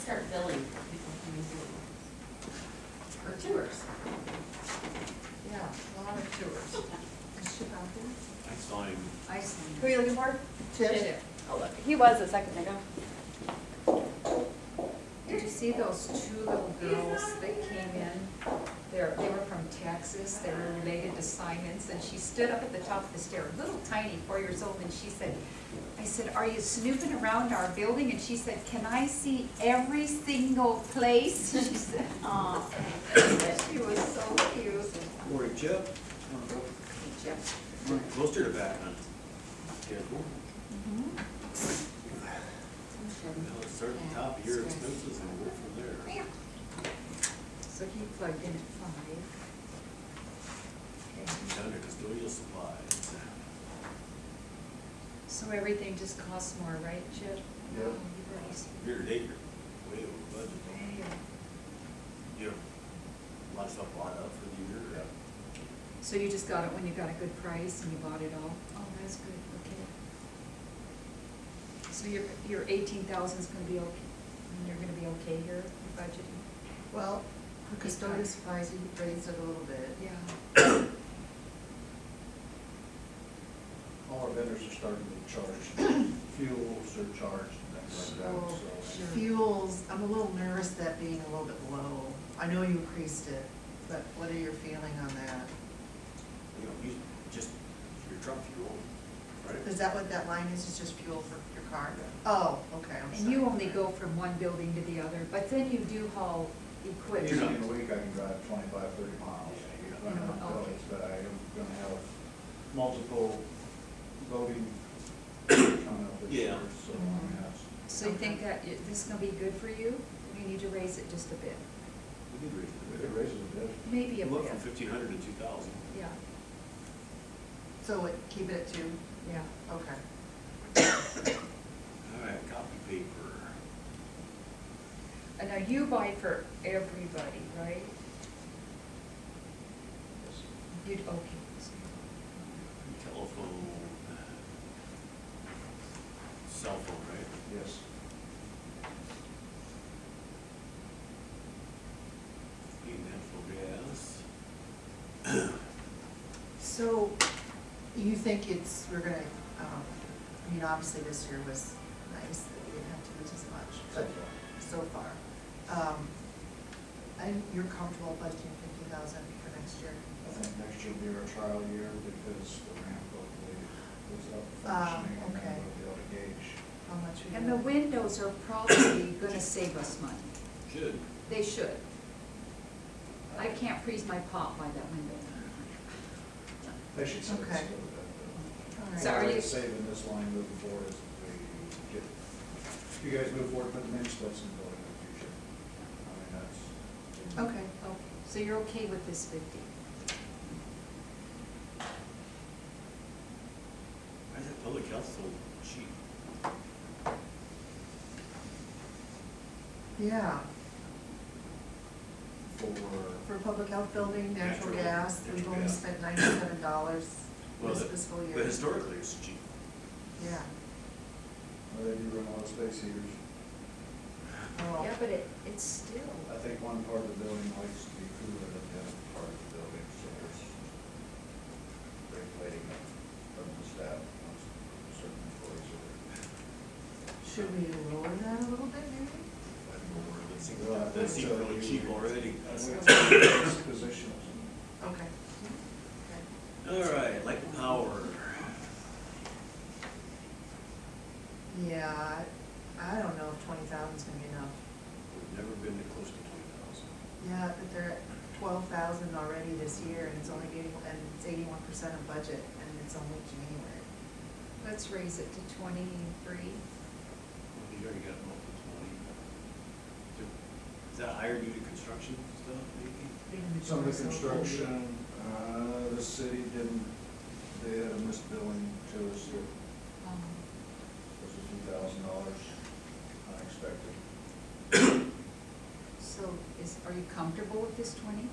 start billing people coming through. Or tours. Yeah, a lot of tours. Is Chip out there? I saw him. I see. Who are you looking for? Chip? Oh, look, he was a second ago. Did you see those two little girls that came in? They were from Texas, they were related to Simons, and she stood up at the top of the stair, little tiny, 4 years old, and she said, I said, are you snooping around our building? And she said, can I see every single place? She said, Aw. she was so cute. Morning, Chip. Chip. Closer to back, huh? Careful. Now let's start at the top of your expenses and work from there. So he plugged in at 5. Okay. Down to custodial supplies. So everything just costs more, right, Chip? Yep. Oh, you've already seen it. Year to date, you're way over budget. You have a lot of stuff bought up for the year. So you just got it when you got a good price and you bought it all? Oh, that's good, okay. So your 18,000 is gonna be okay, you're gonna be okay here, your budgeting? Well, for custodial supplies, you raised it a little bit. Yeah. All our vendors are starting to charge fuel surcharge and things like that, so. Fuels, I'm a little nervous that being a little bit low. I know you increased it, but what are your feeling on that? You know, you just your truck fuel, right? Is that what that line is just fuel for your car? Oh, okay, I'm sorry. And you only go from one building to the other, but then you do haul equipment. Usually in a week, I can drive 25, 30 miles. Yeah, Running on okay. bills, but I am gonna have multiple voting coming up this year, Yeah. so I mean, that's. So you think that this is gonna be good for you? You need to raise it just a bit, We did raise it. It raises a bit. maybe a We went from bit, 1,500 to 2,000. yeah, So keep it at 2? yeah. Okay. All right, copy paper. And now you buy for everybody, right? You'd, okay. Telephone. Cell phone, right? Yes. Heat, natural gas. So you think we're gonna, I mean, obviously this year was nice that we didn't have to use as much, but so far. And you're comfortable budgeting 50,000 for next year? I think next year will be our trial year because the ramp hopefully is up functioning and then okay. we'll be able to gauge. How much we And the do? windows are probably gonna save us money. Should. They should. I can't freeze my pop by that window. They should save us a Okay. little bit. All right. So are you- Saving this line moving forward as we get, if you guys move forward, put the many steps in building in the future. I mean, that's. Okay. Okay, so you're okay with this 50? Why is that public health so cheap? Yeah, For, for public health building, natural Natural- gas, we've natural only gas. spent $97 Well, this the- fiscal year. But historically, it's cheap. Yeah. well, they do run a lot of space heaters. Well, Yeah, but it's still, I think one part of the building likes to be cooler than the other part of the building, so there's regulating of the staff, once certain employees are there. should we lower that a little bit maybe? That seems really cheap already. Positions. Okay. All right, light and power. Yeah, I don't know if 20,000 is gonna be enough. We've never been close to 20,000. Yeah, but they're at 12,000 already this year, and it's only getting, and it's 81% of budget, and it's only January. let's raise it to 23. You already got them up to 20. Is that higher due to construction stuff, maybe? Some of the construction, the city didn't, they had a missed billing to us that was a few $1,000 unexpected. So are you comfortable with this 20?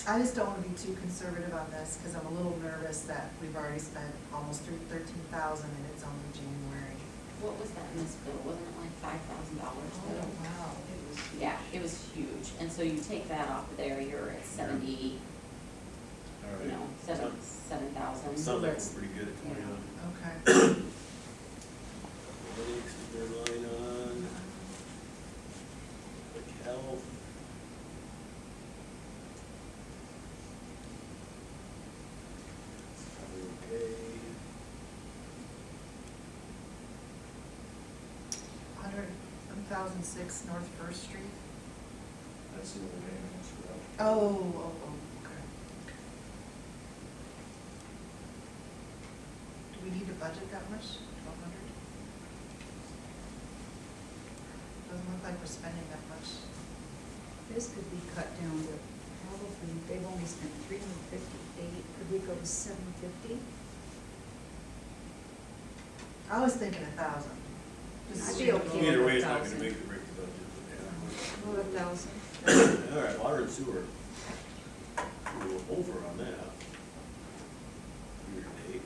I just don't wanna be too conservative on this, cause I'm a little nervous that we've already spent almost 13,000 and it's only January. what was that missed bill? Wasn't it like $5,000 Oh, bill? wow, it was. Yeah, it was huge, and so you take that off of there, you're at 70, All you right. know, 7,000. Sounds like we're pretty good at 21. Okay. What is their line on? Like health. Okay. 1,006 North First Street. That's the old ambulance route. Oh, okay. Do we need to budget that much? 1,200? Doesn't look like we're spending that much. This could be cut down to probably, they've only spent 358, could we go to 750? I was thinking 1,000. I'd be okay. Either with way, it's not 1,000. gonna make the break the budget, but Well, 1,000. yeah. All right, water and sewer. We're over on that. Year to date.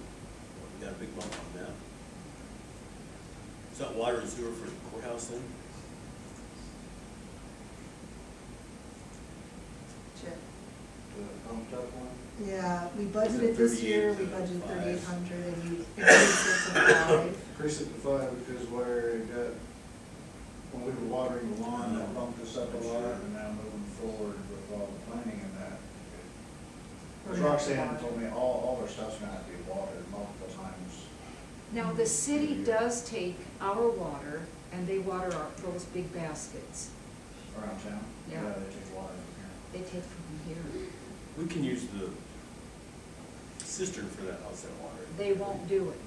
We got a big bump on that. Is that water and sewer for the courthouse then? Chip. The pumped up one? Yeah, we Is budgeted it this year, 38, we budgeted 5? 3,800 and you increased it to 5. Increased it to 5 because where it got, when we were watering the lawn, that bumped us up a lot, and now moving forward with all the planning and that. We're As gonna have to Roxanne water. told me, all our stuff's gonna have to be watered multiple times. Now, the city does take our water and they water those big baskets. Around town? Yeah. They take water from here. They take from here. We can use the cistern for that outside water. They won't do it.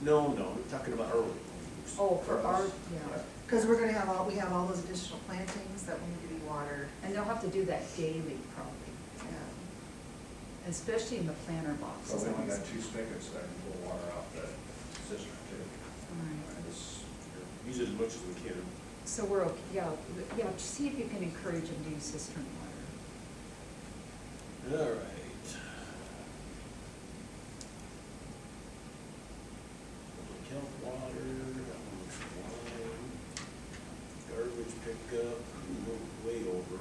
No, we're talking about early use. Oh, for our, us. yeah. Because we're gonna have we have all those additional plantings that we need to be watered. And they'll have to do that daily probably, Yeah. especially in the planter So boxes. we only got 2 spigots that can pull water out that cistern too. Right. And this- Use it as much as we can. So we're okay, yeah, see if you can encourage them to use cistern water. All right. Public health water, that one's fine. Garbage pickup, we're way over.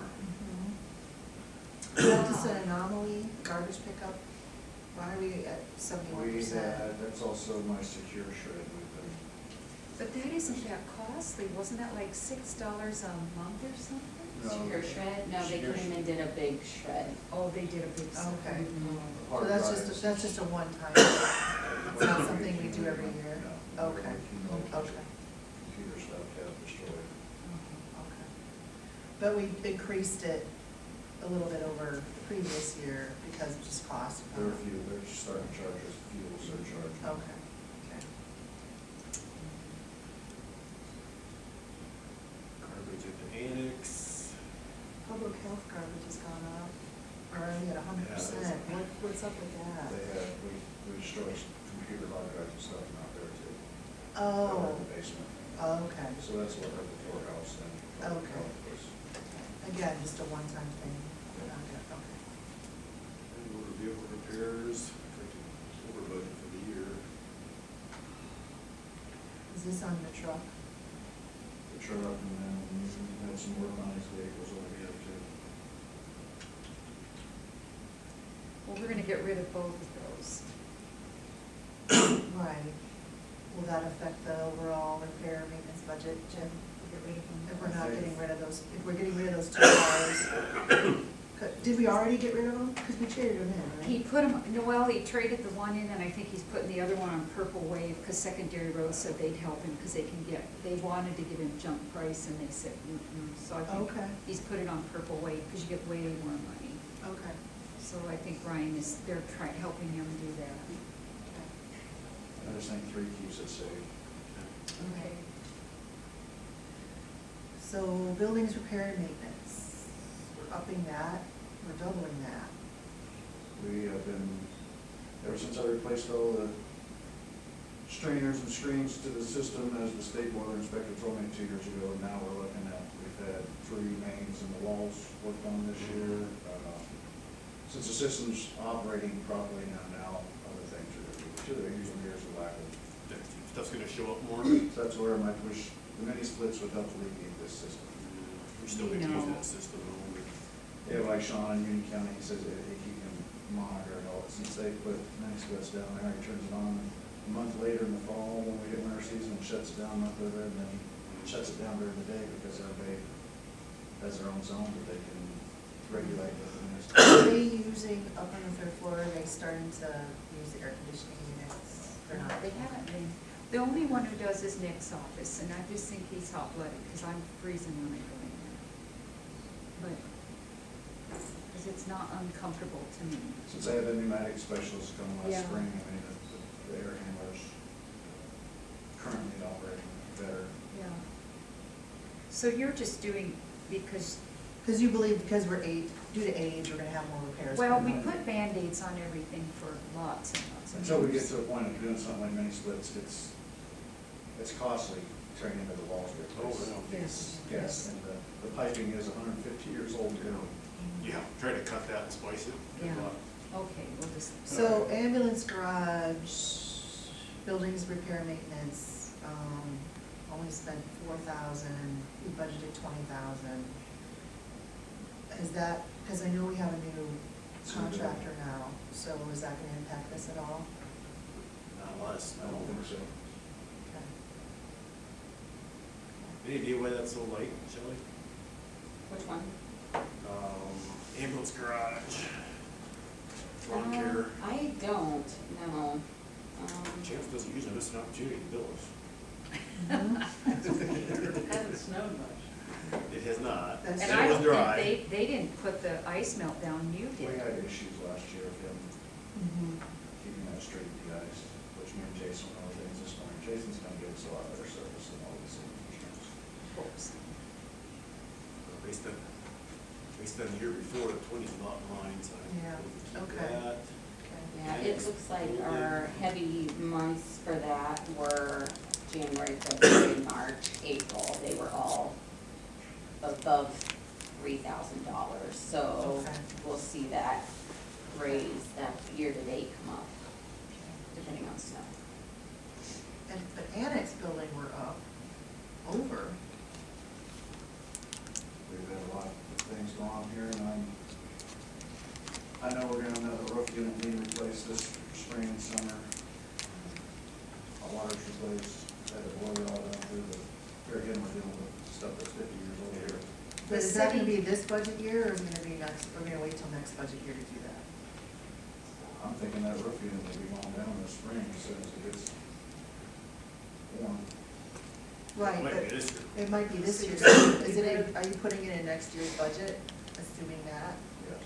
That's an anomaly, garbage pickup. Why are we at 71%? That's also my secure shred with them. But that isn't that costly, wasn't that like $6 a month or something? No. Sugar shred? No, they Sugar came and did a big shred. Oh, they did a big. Okay. So Hard that's drives. that's just a one-time, it's not something we do every year? No. Okay, okay, Computer stuff got destroyed. okay. But we increased it a little bit over the previous year because of just cost. They're starting to charge us fuel surcharge. Okay, okay. Garbage at the annex. Public health garbage has gone up, or are we at 100%? What's up with that? We destroyed some computer hard drives and stuff out there too. Oh, In the basement. okay. So that's what hurt the courthouse and. public Okay. health was. Again, just a one-time thing. Okay. And motor vehicle repairs, over budget for the year. Is this on the truck? The truck and then we had some work on his vehicles over the other two. Well, we're gonna get rid of both of those. Right. Will that affect the overall repair maintenance budget, Jim? Get rid of them. If we're not getting rid of those, if we're getting rid of those 2 cars? Did we already get rid of them? Because we traded them in, right? He put them, Noel, he traded the one in, and I think he's putting the other one on Purple Wave, because Secondary Road said they'd help him, because they wanted to give him junk price, and they said, so I think Okay. he's put it on Purple Wave, because you get way more money. Okay. So I think Ryan they're helping him do that. I just think 3 keeps it safe. Okay. So buildings repair and maintenance, we're upping that, we're doubling that. We have been, ever since I replaced all the strainers and screens to the system, as the state boiler inspector told me 2 years ago, now we're looking at, we've had 3 mains in the walls worked on this year. Since the system's operating properly now other things are, 2 of the reasons there's a lack of stuff's gonna show up more. So that's where my push, the mini splits would help alleviate this system. We still get to use that system. Yeah, like Sean in Union County, he says that he can monitor it all, since they put mini splits down there, he turns it on a month later in the fall, when we hit winter season, and shuts it down a month later, and then shuts it down during the day, because everybody has their own zone that they can regulate with the mini split. Are they using, up on the third floor, are they starting to use the air conditioning units or not? They haven't been. The only one who does is Nick's office, and I just think he's hot-blooded, because I'm freezing when I go in there. But, because it's not uncomfortable to me. Since they had the pneumatic specialists come Yeah. last spring, I mean, the air handlers currently operating better. Yeah. So you're just doing, because, Because you believe, because we're due to age, we're gonna have more repairs. well, we coming. put Band-Aids on everything for lots and lots of years. Until we get to a point of doing something like mini splits, it's costly tearing into the walls. Oh, yeah. Yes. Yes, and the piping is 150 years old now. Yeah, try to cut that and splice it. Yeah. Okay, we'll just. So ambulance garage, buildings repair maintenance, only spent 4,000, we budgeted 20,000. Is that, because I know we have a new contractor now, so is that gonna impact this at all? Not less, I don't think so. Okay. Any idea why that's so light, Shelley? Which one? Ambulance garage, lawn care. I don't, no. Chance doesn't usually miss an opportunity to bill us. Hasn't snowed much. It has not. That's And And I it was don't dry. think they didn't put the ice melt down, you We did. had issues last year with him Mhm. keeping that straight de-iced, which me and Jason went over things this morning. Jason's gonna give us a lot better service than what we see in insurance. Oops. Based on the year before, 20's a lot behind, so I Yeah, think we keep okay. that. Okay. Yeah, it looks like our heavy months for that were January, February, March, April. They were all above $3,000. So Okay. we'll see that raise, that year-to-date come up, depending on snow. And, but annex building, we're up, over. We've had a lot of things go on here, and I know we're gonna have a roof unit being replaced this spring and summer. Our water's replaced, had a boiler all down through the, here again, we're dealing with stuff that's 50 years old here. But is that gonna be this budget year, or is it gonna be next, we're gonna wait till next budget year to do that? I'm thinking that roof unit will be going down this spring as soon as it gets warm. Right, Might be but this year. it might be this year, is it, are you putting it in next year's budget, assuming that? Yes.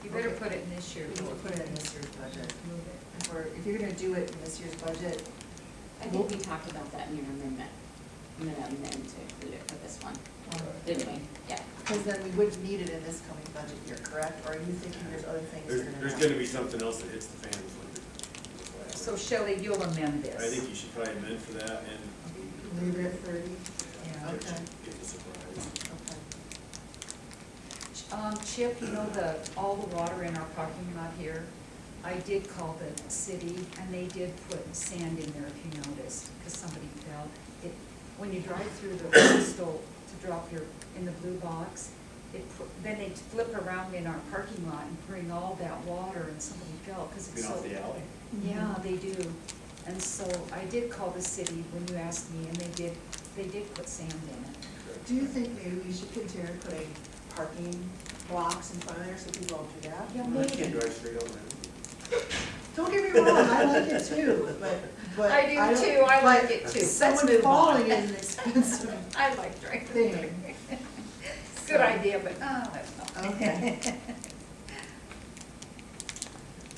You better Okay. put it in this year. We need to put it in this year's budget. Move it. If you're gonna do it in this year's budget, I think we talked about that in your amendment. I'm gonna amend to include it for this one, didn't we? Yeah. because then we wouldn't need it in this coming budget year, correct? Or are you thinking there's other things that are gonna There's happen? gonna be something else that hits the fan. with it. So Shelley, you'll amend this. I think you should probably amend for that and Leave it at 30? Yeah. Okay. get the surprise. Okay. Chip, you know all the water in our parking lot here, I did call the city and they did put sand in there if you noticed, because somebody fell. When you drive through the coastal to drop in the blue box, then they flip around in our parking lot and bring all that water and somebody fell, because it's Been so. off the alley. Yeah, they do. And so I did call the city when you asked me, and they did put sand in it. Do you think maybe we should consider putting parking blocks in front of there so people don't do that? Yeah, You maybe. can't drive straight over it. Don't get me wrong, I like it too, but. I do don't- too, I like but it too. Let's Someone move on. falling is an expensive I like driving. thing. Good idea, but, that's not. Okay.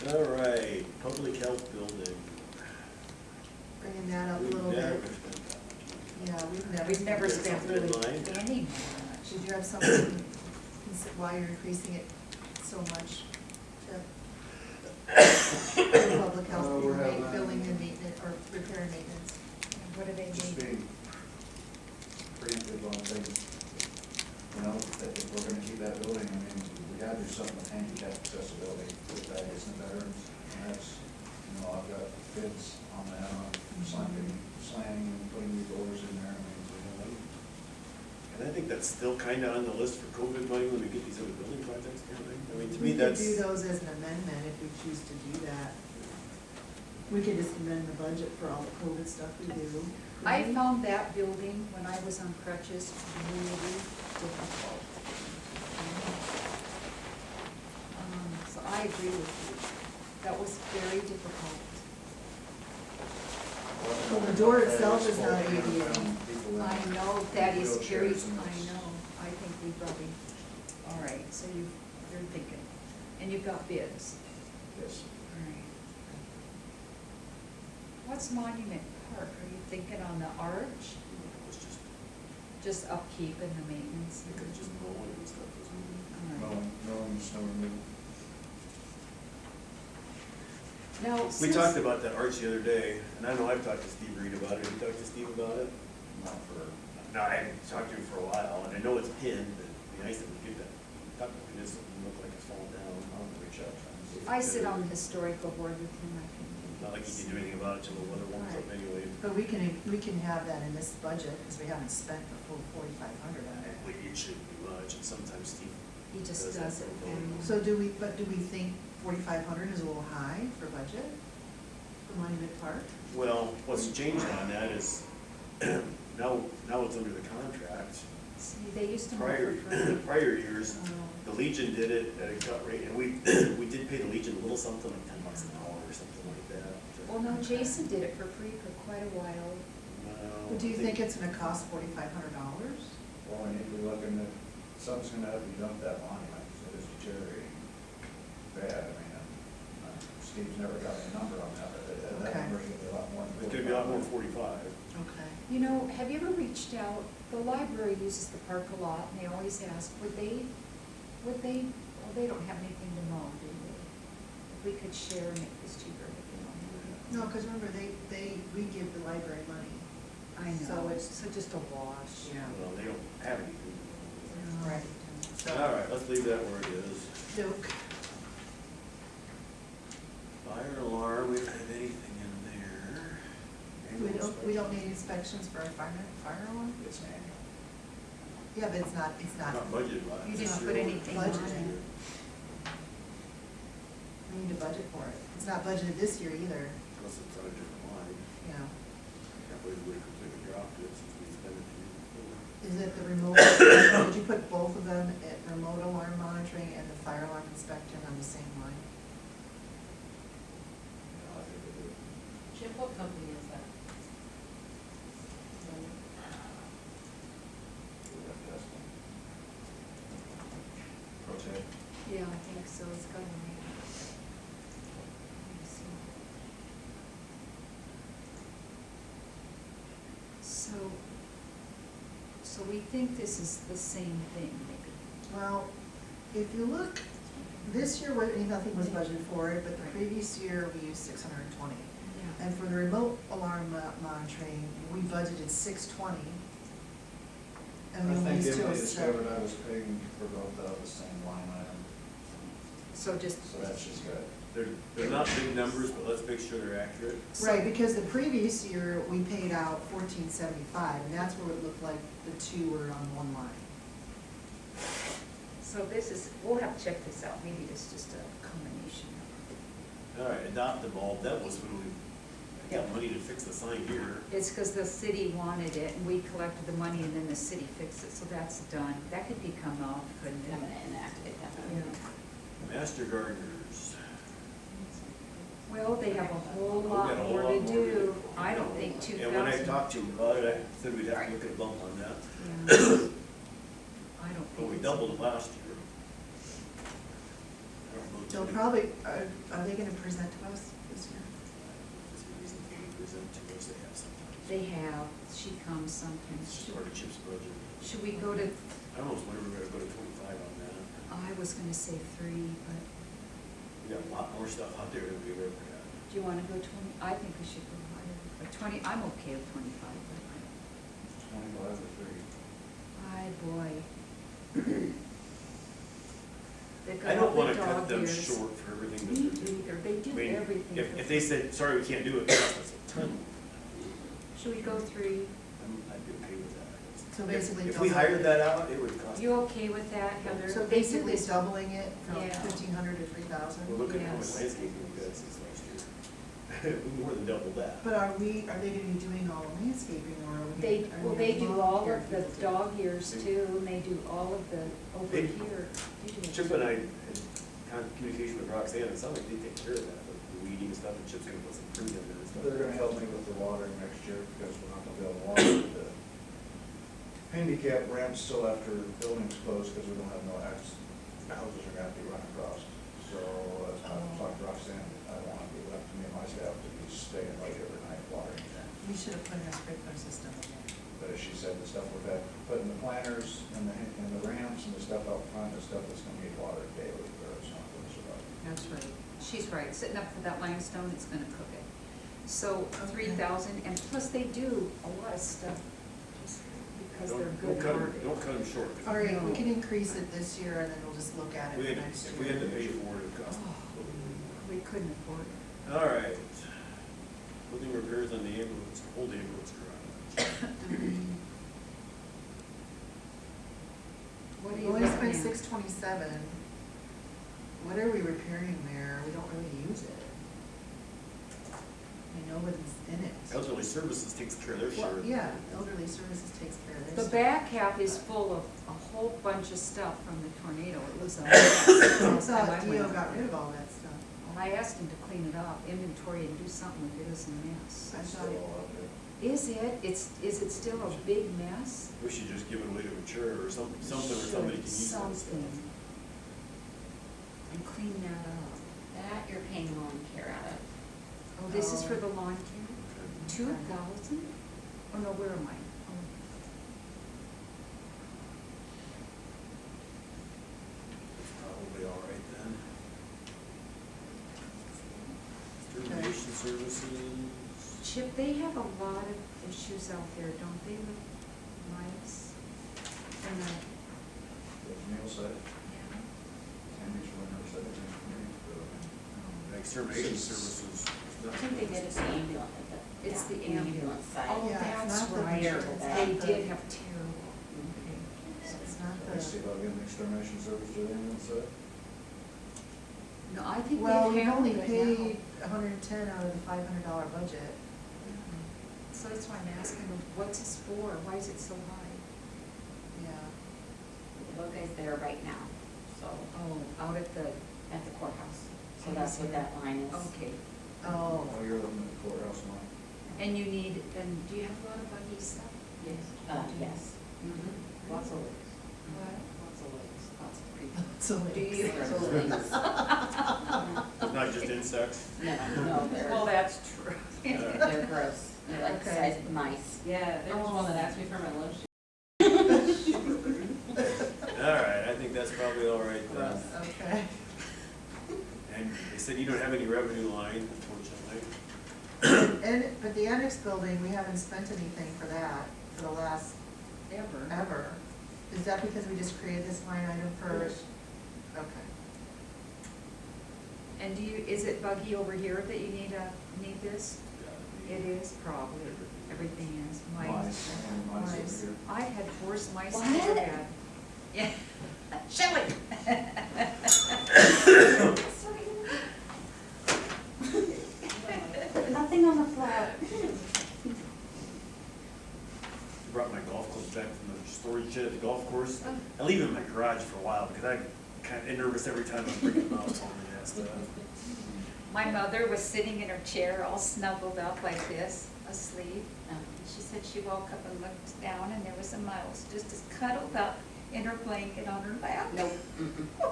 All right, public health building. Bringing that up a We've little never bit. spent that much money. Yeah, We've never There's spent something in really line. any much. Did you have something, why you're increasing it so much? The public health, We're having- building and maintenance, or repair and maintenance? What do they Just need? being preemptive on things. You know, that if we're gonna keep that building, I mean, we gotta do something with handicap accessibility with that, isn't veterans? And that's, you know, I've got bids on that, on sign slanting and putting new doors in there, I mean, And I think that's still kinda on the list for COVID money when we get these other building projects going. I mean, to me, We could that's. do those as an amendment if we choose to do that. We could just amend the budget for all the COVID stuff we do. I found that building when I was on crutches really difficult. So I agree with you. That was very difficult. Well, the door itself is not ADA. I know, that is very, Wheelchairs and I it's- know, I think we probably, all right, so you're thinking, and you've got bids. Yes. All right. What's Monument Park, are you thinking on the arch, It's just upkeep and the maintenance? I think it's just mowing and stuff, isn't All right. Mowing, snow removal. Now, it? We since, talked about that arch the other day, and I know I've talked to Steve Reed about it. Have you talked to Steve about it? Not for, No, I haven't talked to him for a while, and I know it's pinned, but it'd be nice if we get that, tuck it is, it look like it's falling down. I'll reach out to him. I sit on the historical board with him, I can. Not like you can do anything about it till the weather warms up Right. anyway. But we can have that in this budget, because we haven't spent the full 4,500 on it. It shouldn't be much, and sometimes Steve. He just Does that does it. for and- So do we think 4,500 is a little high for budget for Monument Park? Well, what's changed on that is, now it's under the contract. See, they used to mow Prior, for free. prior years, Oh. the Legion did it at a cut rate, and we, we did pay the Legion a little something, like $10 an hour or something like that. Well, no, Jason did it for free for quite a while. No, But do you I think it's gonna cost $4,500? Well, we need to be looking at, something's gonna have to be done with that monument, because it is deteriorating bad, I mean, Steve's never got a number on that, but that Okay. number's gonna be a lot more than It's gonna be a lot more 45. 45. Okay. You know, have you ever reached out, the library uses the park a lot, and they always ask, would they, well, they don't have anything to mow, do they? If we could share and it was cheaper, you know. No, because remember, we give the library money. I know, So it's- so just a wash. Yeah. Well, they don't have anything. Right. All right, let's leave that where it is. Joke. Fire alarm, we don't have anything in there. We don't need inspections for our fire alarm? It's annual. Yeah, but it's not. Not budgeted last You year. didn't put anything on Budgeted. it. We need to budget for it. It's not budgeted this year either, Unless it's on a different line. you know. Can't believe we completely dropped it since we spent it the year before. Is it the remote, did you put both of them at remote alarm monitoring and the fire alarm inspection on the same line? Yeah, I think we do. Chip, what company is that? We have to ask them. Rotate. Yeah, I think so, it's got a name. Let me see. So we think this is the same thing, maybe. Well, if you look, this year, nothing was budgeted for it, but the previous year, we used 620. Yeah. And for the remote alarm monitoring, we budgeted 620. And I we only think used Emily 207. discovered I was paying for both out of the same line item, So just, so that's just good. They're not big numbers, but let's make sure they're accurate. Right, because the previous year, we paid out 1475, and that's where it looked like the two were on one line. so this is, we'll have to check this out, maybe it's just a combination. All right, adopt the bulb, that was when we got money to fix the sign here. It's because the city wanted it, and we collected the money, and then the city fixed it, so that's done. That could become off, couldn't I'm it? gonna inactivate that. Yeah. Master gardeners. Well, they have a whole We've lot got a whole more lot to more do. I don't think 2,000. And when I talked to him about it, I said we'd have to look at a bump on that. Yeah. I don't think. But we it's- doubled it last year. I don't know. They'll probably, are they gonna present to us this year? There's a reason for them to present to us, they have sometimes. They have, she comes sometimes. It's just part of Chip's budget. Should we go to, I don't know when we're gonna go to 25 on that. I was gonna say 3, but We got a lot more stuff out there than we ever had. do you wanna go 20? I think we should go higher. But 20, I'm okay with 25, but 25 or 3. boy. They've got I don't all wanna the cut dog them ears. short for everything that Me they're doing. either, they I do mean, everything. if for they free. said, sorry, we can't do it, it costs us a ton. Should we go through, I'd be okay with that. So basically. If we double hired it. that out, it would cost. you okay with that, Heather? So They do basically this- doubling it from Yeah. 1,500 to 3,000? Well, look at how much Yes. landscaping we've got since last year. We more than double that. But are they gonna be doing all the landscaping or are we? They, are well, we they gonna do mow all here? of the dog ears too, and they do all of the over They- here. They do- Chip and I had kind of communication with Roxanne, and it sounded like they take care of that, like the weeding and stuff, and Chip's gonna put some premium in and stuff. They're gonna help me with the watering next year, because we're not gonna be able to water the handicap ramps still after building's closed, because we don't have no access. Houses are gonna have to be run across. So, as I talked to Roxanne, I don't want to be left to me and my staff to be staying late every night watering. We should have put in a sprinkler system in there. But as she said, the stuff we've had, putting the planters and the ramps and the stuff out front, is stuff that's gonna need watered daily, or it's not gonna survive. That's right. She's right, sitting up for that limestone, it's gonna cook it. So Okay. 3,000, and plus they do a lot of stuff just because they're Don't good cut 'em- hearted. Don't cut them short. All right, we can increase it this year and then we'll just look at it We for had, next year. if we had to pay for it, it'd cost. We couldn't afford it. All right. Building repairs on the ambulance, old ambulance garage. What do We you only looking spent at? 627. What are we repairing there? We don't really use it. I know what's in it. Elderly services takes care of their Well, share. yeah, elderly services takes care of The their stuff. back half is full of a whole bunch of stuff from the tornado. It was a mess. I Last time thought I Dio went. got rid of all that stuff. Well, I asked him to clean it up, inventory and do something with it. It was a mess. I It's thought, still all out there. Is it? Is it still a big mess? We should just give it away to a charity or something where somebody can use that stuff. Something. And clean that up. That you're paying lawn care out of. Oh, this is for the lawn care? Okay. 2,000? Oh, no, where am I? Oh. That's probably all right then. Termination services. Chip, they have a lot of issues out there, don't they, with mice? And the, As Neil said, Sandy's running, said it, Like extermination services. I think they did it the ambulance. It's the yeah, ambulance. side. Oh, Yeah, it's that's not the right. insurance, They it's did the- have terrible. okay, so it's not They see the, about getting extermination service to the ambulance side. No, I think well, they've we only handled it paid now. 110 out of the $500 budget. So that's why I'm asking them, what's this for? Why is it so high? Yeah. The book is there right now, so, Oh, out at the, at the courthouse. So that's what that line is. okay. Oh, Oh, you're looking at the courthouse line. And you need, and do you have a lot of buggy stuff? Yes. Yes. Mm-hmm. Lots of legs. What? Lots of legs, lots of creepy. so Do you? Lots of legs. Not just insects. No, Well, they're, that's true. they're gross. They're like the Okay. size of mice. Yeah, there was one that asked me for my lunch. All right, I think that's probably all right then. Okay. And they said you don't have any revenue line, unfortunately. And, but the annex building, we haven't spent anything for that for the last ever. Is that because we just created this line item for? Yes. Okay. And do you, is it buggy over here that you need this? It is probably, everything is, mice. Mice Mice. over here. I had worse mice What? than you had. Yeah, Shelley. Nothing on the floor. Brought my golf clubs back from the storage shed at the golf course. I leave them in my garage for a while because I kind of nervous every time I'm bringing them out home and that stuff. My mother was sitting in her chair all snuggled up like this, asleep. She said she woke up and looked down and there was a mouse just as cuddled up in her blanket on her lap. Nope,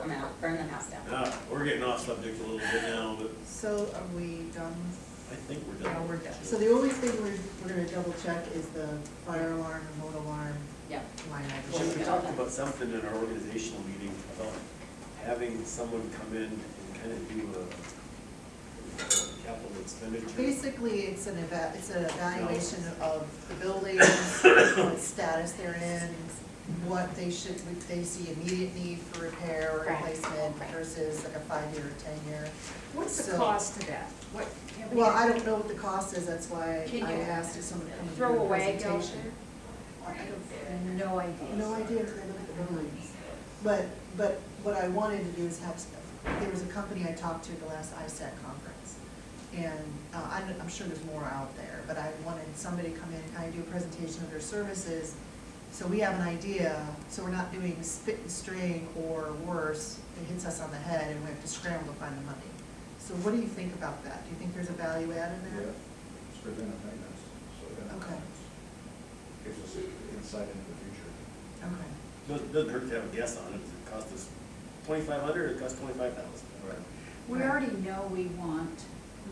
I'm out, burn the house down. We're getting off subject a little bit now, but So are we done? I think we're done. Yeah, we're done. So the only thing we're gonna double check is the fire alarm, remote alarm Yep. line item. Jim, we talked about something in our organizational meeting about having someone come in and kind of do a capital expenditure. Basically, it's an evaluation of the buildings, what status they're in, what they should, if they see immediate need for repair or Correct. replacement Correct. versus like a 5-year or 10-year. What's the So- cost of that? What? have we- Well, I don't know what the cost is, that's why Can I you asked if someone could come and do Throw a a wag out presentation. there? I don't, No idea. no idea until I look at the buildings. But what I wanted to do is have, there was a company I talked to at the last ISAC conference. And I'm sure there's more out there, but I wanted somebody to come in and kind of do a presentation of their services. So we have an idea, so we're not doing spit and string or worse, it hits us on the head and we have to scramble to find the money. So what do you think about that? Do you think there's a value add in Yeah, that? it's preventive maintenance, so preventive Okay. maintenance gives us insight into the future. Okay. Doesn't hurt to have a guess on it, does it cost us 2,500, or it costs 25,000? Right. We already know we want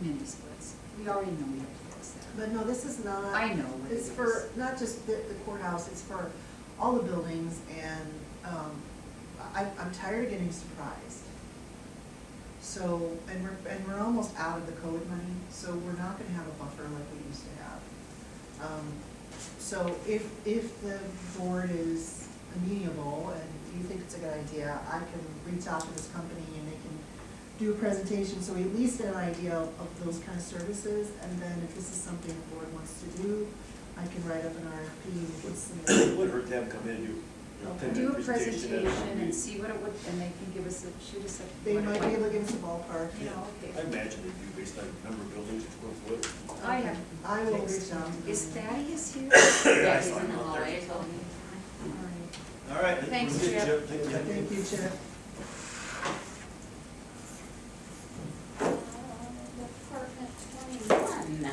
mini splits. We already know we have to fix that. But no, this is not. I know what it It's is. for, not just the courthouse, it's for all the buildings, and, I'm tired of getting surprised. So, and we're almost out of the code money, so we're not gonna have a buffer like we used to have. So if the board is amenable and you think it's a good idea, I can reach out to this company and they can do a presentation, so we at least get an idea of those kind of services, and then if this is something the board wants to do, I can write up an RFP and we can submit. It would hurt to have them come in and do, you know, Okay. 10-minute Do a presentation. presentation and see what it would, and they can give us shoot us a. They what it might be would- able to give us a ballpark. Yeah, I okay. imagine they do based on number of buildings, square foot. I have. I will reach out. to Is them. Thaddeus here? Yeah, I he's saw in him the out there. hallway, so. All right. Thanks, we're good, Chip. Thank you. Thank you, Chip. Department 21.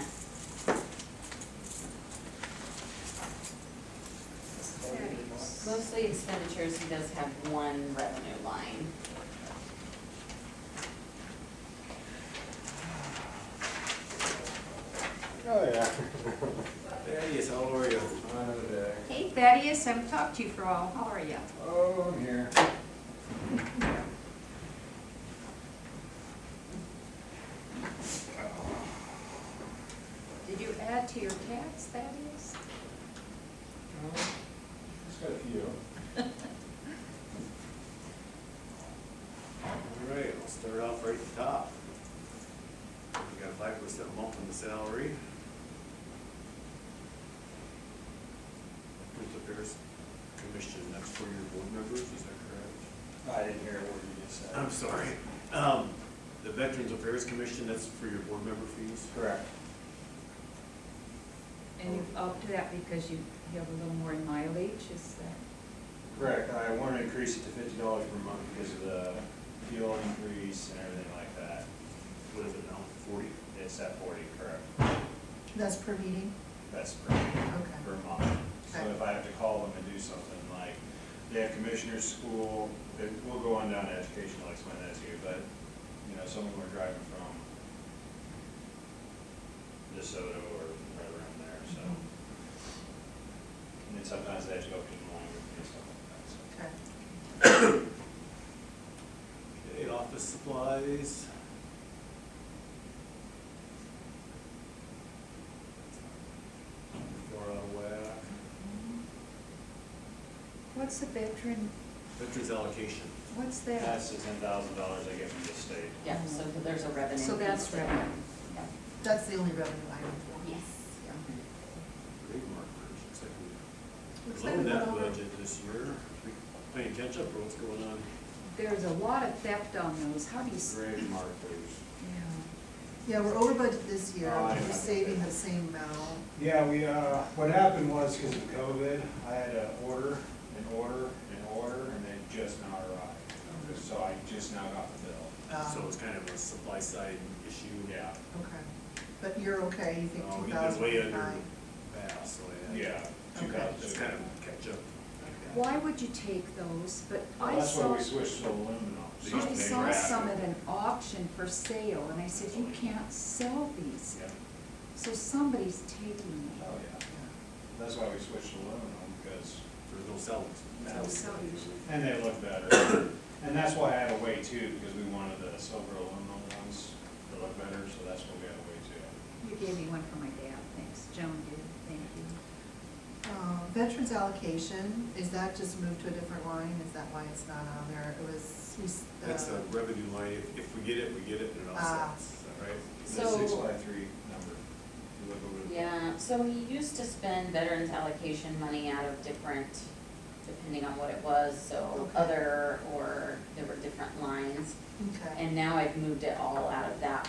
Mostly expenditures, he does have one revenue line. Oh, yeah. Thaddeus, how are you? Another day. Hey Thaddeus, I haven't talked to you for a while. How are you? Oh, I'm here. Did you add to your cats, Thaddeus? Just got a few. All right, we'll start off right at the top. We got 5% bump in the salary. Veterans Affairs Commission, that's for your board members, is that correct? I didn't hear what you just said. I'm sorry. The Veterans Affairs Commission, that's for your board member fees? Correct. And you upped that because you have a little more in mileage, is that? Correct. I want to increase it to $50 per month because of the fuel increase and everything like that. What is it now, 40? It's at 40, correct. That's per meeting? That's per Okay. month. So Okay. if I have to call them and do something like, they have commissioner's school, we'll go on down to education, I'll explain that to you, but, you know, some of them are driving from DeSoto or right around there, so. And then sometimes they have to go even longer and stuff like that, so. Okay. Okay, office supplies. Four out of whack. What's the veteran, Veterans allocation. what's that? That's the $10,000 I get from the state. Yeah, so there's a revenue. So that's piece there. revenue. Yeah. That's the only revenue item for me. Yes. Grade markers, looks like we Looks like blown we that went over. budget this year. We playing catch up, or what's going on? There's a lot of theft on those, how do you? Grade markers. Yeah. Yeah, we're over budget this year, Oh, I we're know. saving the same amount. Yeah, what happened was because of COVID, I had to order, and they just now arrived. So I just now got the bill. So it's kind of a supply side issue. Yeah, Okay, but you're okay, you think Oh, two we've been thousand way is under fine? pass, so yeah, Okay. 2000. it's kind of catch up. Why would you take those? But Well, I that's why saw, we switched to aluminum. They used I to be saw wrapped. some at an auction for sale, and I said, you can't sell these. Yeah, So somebody's taking them. oh, yeah. That's why we switched to aluminum, because, There's no sellers. No sellers. and they look better. And that's why I had to wait too, because we wanted the silver aluminum ones to look better, so that's what we had to wait too. You gave me one for my dad, thanks. Joan did, thank you. Veterans allocation, is that just moved to a different line? Is that why it's not on there? It was, That's the revenue line, if we get it, we get it, and it Ah. offsets, is that right? So- The 653 number. You look over the- Yeah, so we used to spend veterans allocation money out of different, depending on what it was, so Okay. other, or there were different lines. Okay, And now I've moved it all out of that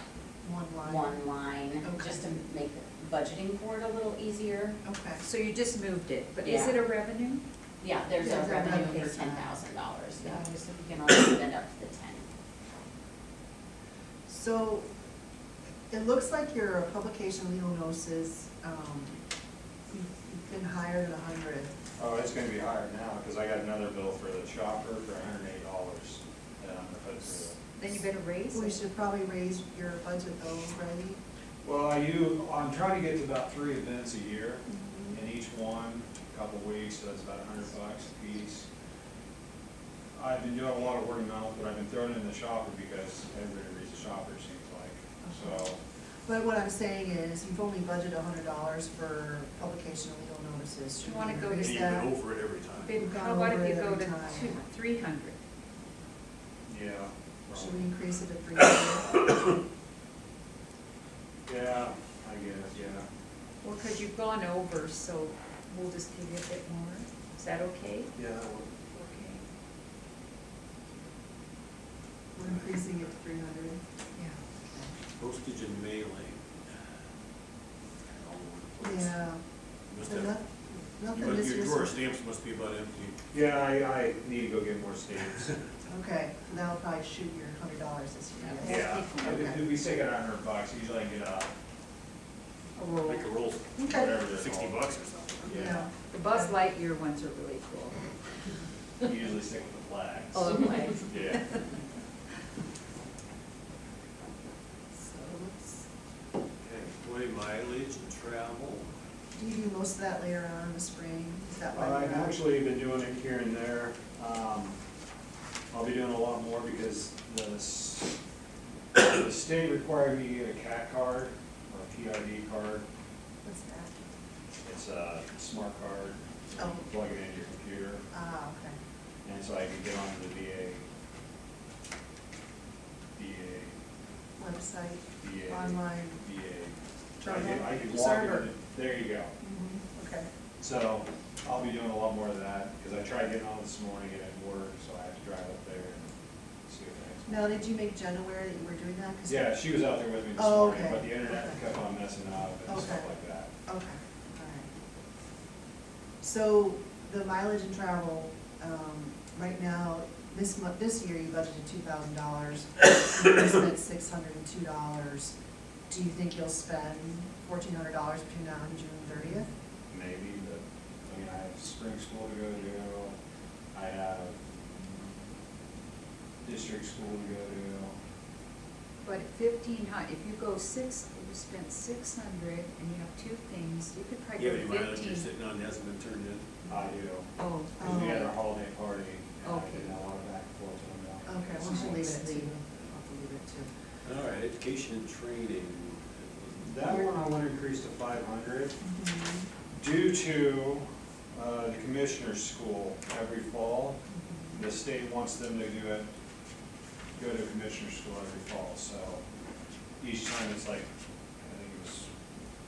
one line. one line, Okay. just to make budgeting for it a little easier. Okay, So you just moved it, but is Yeah. it a revenue? Yeah, there's Yeah, a the revenue revenue for side. $10,000, yeah, Yeah. so we can only spend up to the 10. so it looks like your publication legal notices, you've been higher than 100. Oh, it's gonna be higher now, cause I got another bill for the chopper for $108 that I'm gonna put through. Then you better raise We it. should probably raise your budget though, right? Well, I'm trying to get to about 3 events a year, and each one, a couple weeks, so that's about $100 a piece. I've been doing a lot of word of mouth, but I've been throwing it in the shopper because everybody reads the shopper, it seems like, so. But what I'm saying is, you've only budgeted $100 for publication of legal notices. Should You wanna we go to- And increase you've been that? over it every time. Then We've how gone about over if you it go every to time. 300? Yeah. Should we increase it to 300? Yeah, I guess, yeah. Well, because you've gone over, so we'll just give you a bit more. Is that okay? Yeah, Okay. We're increasing it to 300. Yeah. postage and mailing. All over the place. Yeah. Must So have- nothing Your this year's. drawer of stamps must be about empty. Yeah, I need to go get more stamps. Okay, so that'll probably shoot your $100 this year. I guess. Yeah, Okay. we say got $100, usually I get A roll. Make a roll, Okay. whatever they're $60 called. or something. Yeah. The Buzz Lightyear ones are really cool. Usually stick with the flags. Oh, the flags. Yeah. So let's, Okay, employee mileage and travel. do you do most of that later on in the spring? Is that why? I've you're not- actually been doing it here and there. I'll be doing a lot more because the state required me to get a CAT card or a PID card. What's that? It's a smart card. Oh. You plug it into your computer, Ah, okay. and so I can get onto the VA, Website, VA. online. VA. I could log Server. in, there you go. Okay. So I'll be doing a lot more of that, because I tried getting on this morning and it worked, so I have to drive up there and see if things. Now, did you make Jen aware that you were doing that? 'Cause- Yeah, she was out there with me this Oh, morning, okay. but the internet Okay. kept on messing up and stuff Okay. like that. Okay, all right. So the mileage and travel, right now, this year you budgeted $2,000. You spent $602. Do you think you'll spend $1,400 between now and June 30th? Maybe, but, I mean, I have spring school to go to, I have district school to go to. But 1,500, if you go you spent 600 and you have two things, you could probably You go have any mileage you're 15. sitting on that hasn't been turned in? I do, Oh, because we had our holiday party, and I Okay. did a lot of back and forth on that. Okay, we should leave it at 2. I'll have to leave it at 2. All right, education and training. That one I want to increase to 500. Mm-hmm. Due to the commissioner's school every fall, the state wants them to go to commissioner's school every fall, so each time it's like, I think it was,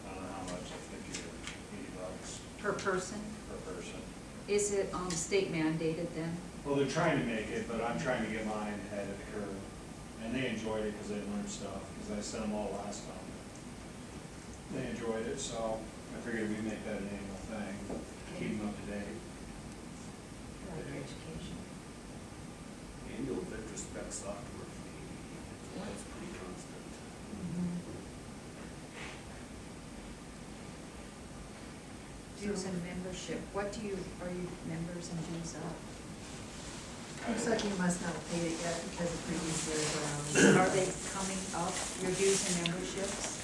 I don't know how much, like $50 or $80 per person? per person. Is it state mandated then? Well, they're trying to make it, but I'm trying to get mine ahead of the curve. And they enjoyed it because they learned stuff, because I sent them all last time. They enjoyed it, so I figured we'd make that an annual thing, keep them up to date. Like education. Annual retrospect software fee. That's pretty constant. Dues and membership, are you members and dues up? Looks like you must not have paid it yet because of previous years. Are they coming up, your dues and memberships?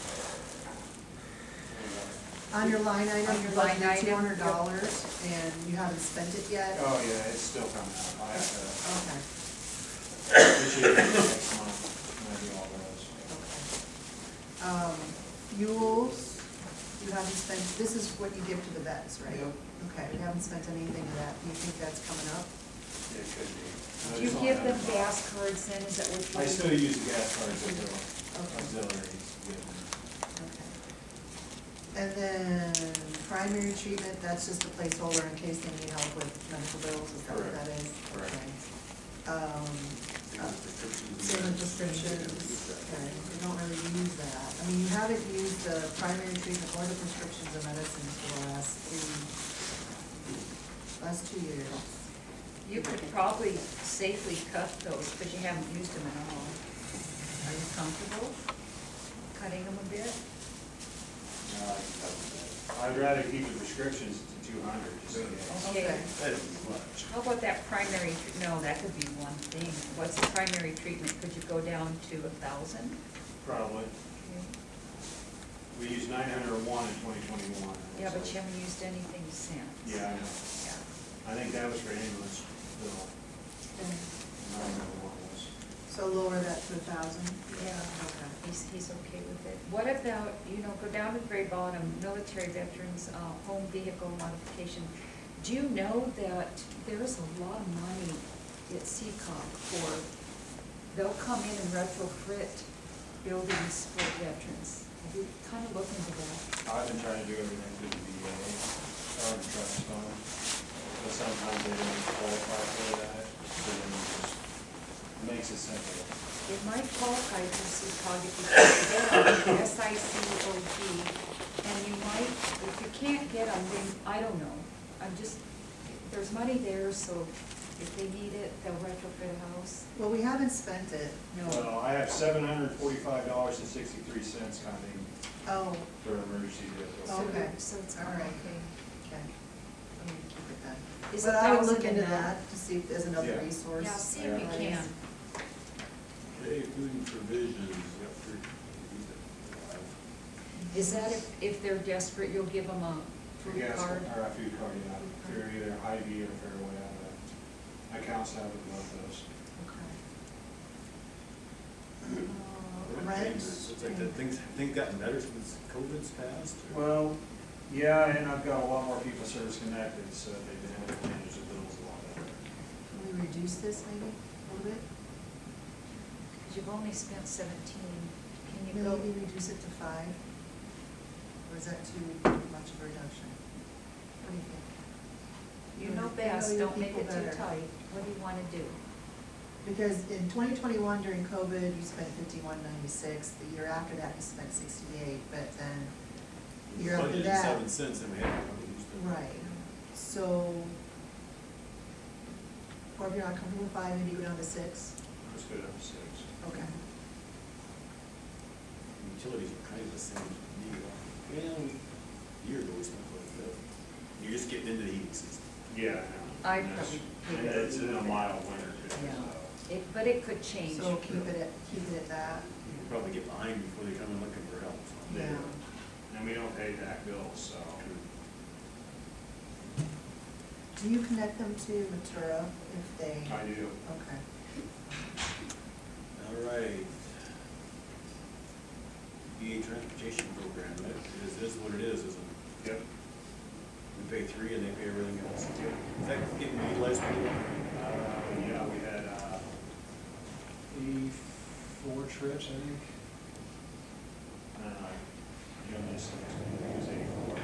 On your line item, On you're your line budgeting item, $200 and you haven't spent it yet? Oh, yeah, it's still coming out. I have to, Okay, this year, next month, when I do all those. okay. Fuels, you haven't spent, this is what you give to the vets, right? Yep. Okay, you haven't spent anything of that, do you think that's coming up? It could be. Do you give them gas cards then, is that what you do? I still use the gas cards as a Okay. auxiliary. Okay. And then primary treatment, that's just a placeholder in case they need help with medical bills, is that what Correct. that is? Correct. Okay. Same with prescriptions. Same with prescriptions, okay, you don't really use that. I mean, you haven't used the primary treatment or the prescriptions of medicines for the last 2 years. You could probably safely cut those, because you haven't used them at all. Are you comfortable cutting them a bit? I'd rather keep the prescriptions to 200, just in case. Okay. That isn't much. How about that primary, no, that could be one thing. What's the primary treatment? Could you go down to 1,000? Probably. We used 901 in 2021. Yeah, but you haven't used anything since. Yeah, I know. Yeah. I think that was for ambulance bill. Okay. 901 was. So lower that to 1,000? Yeah, Okay. he's okay with it. What about, go down to the very bottom, military veterans, home vehicle modification. Do you know that there is a lot of money at CCOG for, they'll come in and retrofit buildings for veterans? Have you kind of looked into that? I've been trying to do everything through the VA, or the trust fund, but sometimes they don't qualify for that, so then it just makes it simple. It might qualify for CCOG if you can't get them, SICOG, and you might, if you can't get them, then, I don't know. There's money there, so if they need it, they'll retrofit a house. Well, we haven't spent it. No. Well, I have $745.63 coming Oh, for emergency vehicles. So- Okay. So it's All all right. okay. okay. I'm gonna keep it then. Is But I will 1,000 look into enough? that to see if there's another Yeah. resource. Yeah, see if you Yeah. can. Okay, food and provisions, yep, three. Is that if they're desperate, you'll give them a food Yes, card? or a food card, yeah. They're either Hy-Vee or Fairway, accounts have both those. Okay. What Rent. changes? It's like that things gotten better since COVID's passed? or- Well, yeah, and I've got a lot more people service connected, so they've been able to manage the bills a lot better. Can we reduce this maybe a little bit? Because you've only spent 17. Can you go? Maybe reduce it to 5? Or is that too much of a reduction? What do you think? You know I best, your don't make people it too better. tight. What do you want to do? Because in 2021 during COVID, you spent 51.96. The year after that, you spent 68, but then the year after Budgeted that. 7 cents and we haven't used it. Right, so, or if you're not comfortable with 5, maybe go down to 6? Let's go down to 6. Okay. Utilities are kind of the same deal. Well, a year ago we spent quite a bit. You're just getting into the heating season. Yeah, I know. I'd And that's- probably And leave it. it's in a mild winter too, Yeah. so. But it could change. So keep it at that, You probably get behind before they come in looking for help. so. yeah. And we don't pay back bills, so. Do you connect them to Matura if they? I do. Okay. All right. VA transportation program, that is what it is, isn't it? Yep. We pay 3 and they pay everything else. Is that getting utilized pretty well? Yeah, we had 84 trips, I think. Jonas, it was 84,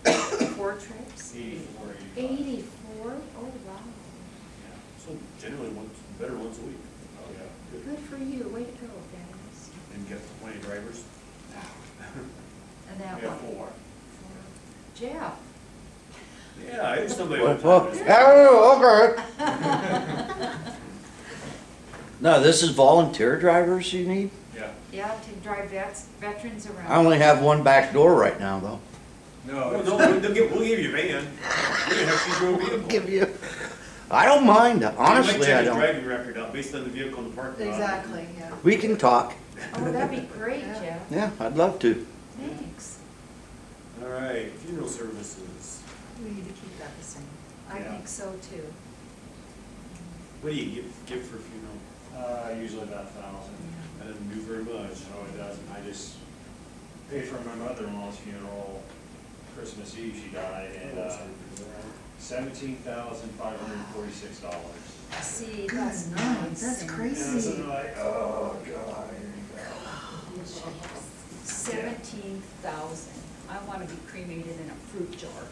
85. 4 trips? 84, 85. 84? Oh, wow. Yeah. So generally better once a week. Oh, yeah. Good for you. Way to go, guys. And get 20 drivers. And that We have one? 4. Jeff? Yeah, I used somebody one Well, time. oh, okay. No, this is volunteer drivers you need? Yeah. Yeah, to drive veterans around. I only have one back door right now, though. No, No, we'll give you a van. We're gonna have to drove vehicle. Give you, I don't mind, honestly, I You might check his don't. driving record out based on the vehicle in the parking lot. Exactly, yeah. We can talk. Oh, that'd be great, Yeah. Jeff. Yeah, I'd love to. Thanks. All right, funeral services. We need to keep that the same. I Yeah. think so too. What do you give for a funeral? Usually about 1,000. That doesn't do very much. No, it doesn't. I just paid for my mother-in-law's funeral, Christmas Eve she died, and, $17,546. See, Good that's night, nice. that's And crazy. so they're like, oh, God, here you go. 17,000. I wanna be cremated in a fruit jar.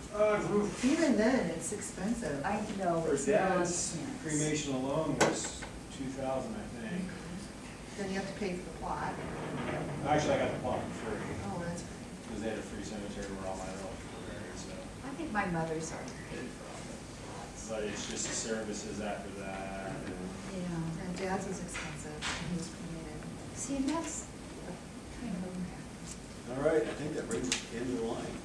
Even then, it's expensive. I know, For it's dad's nonsense. cremation alone was 2,000, I think. Then you have to pay for the plot. Actually, I got the plot for free, Oh, that's, because they had a free cemetery where all my relatives were buried, so. I think my mother's already paid for all But it's just the services after that, and that. Yeah. and Dad's was expensive, when he was cremated. See, and that's kind of a All right, I think that brings us to the end of the line.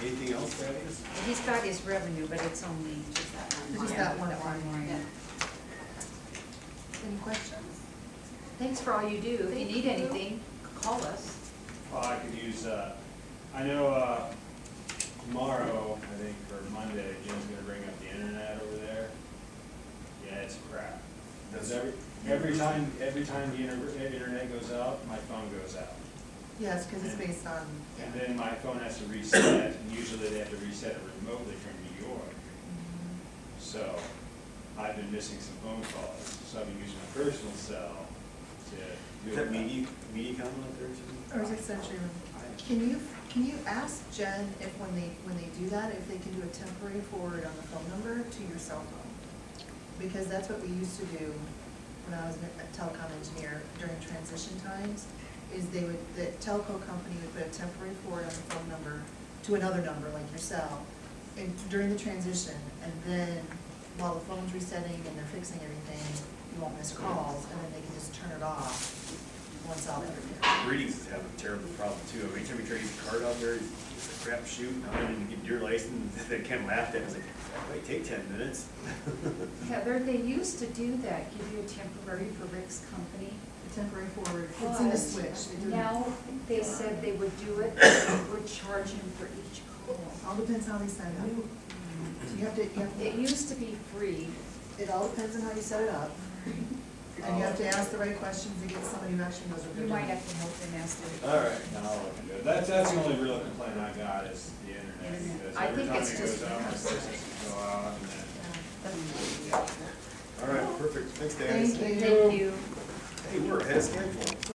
Anything else, Thaddeus? He's got his revenue, but it's only Just that one Just line. that one that line. line. Yeah. Any questions? Thanks for all you do. If you need anything, call us. well, I could use, I know, tomorrow, I think, or Monday, Jim's gonna bring up the internet over there. Yeah, it's crap. Because every time the internet goes out, my phone goes out. Yes, because it's based on, And then my phone has to reset, and usually they have to reset it remotely from New York. So I've been missing some phone calls, so I've been using my personal cell to do Is that it. MediaCom up there too? or is it Century? Can you ask Jen if when they do that, if they can do a temporary forward on the phone number to your cell phone? Because that's what we used to do when I was a telecom engineer during transition times, is the telco company would put a temporary forward on the phone number to another number, like your cell, and during the transition, and then while the phone's resetting and they're fixing everything, you won't miss calls, and then they can just turn it off once all they're repaired. Greetings is having a terrible problem too. Every time we try to use a card out there, it's a crap shoot. Now I didn't get your license, they Ken laughed at it. I was like, that might take 10 minutes. Heather, they used to do that, give you a temporary for Rick's company. The temporary forward, it's in the switch. They do it. Now, they said they would do it, we're charging for each call. All depends how they set it up. You have to, It used to be free. it all depends on how you set it up. And you have to ask the right questions to get somebody who actually knows what they're You doing. might have to help them ask them. All right. Now I'll look into it. That's the only real complaint I got is the internet. Internet. Because I every think time it's it just- goes out, my place has to go out, and then. All right, perfect. Thanks, Dan. Thank you. Thank you. Hey, we're ahead of schedule.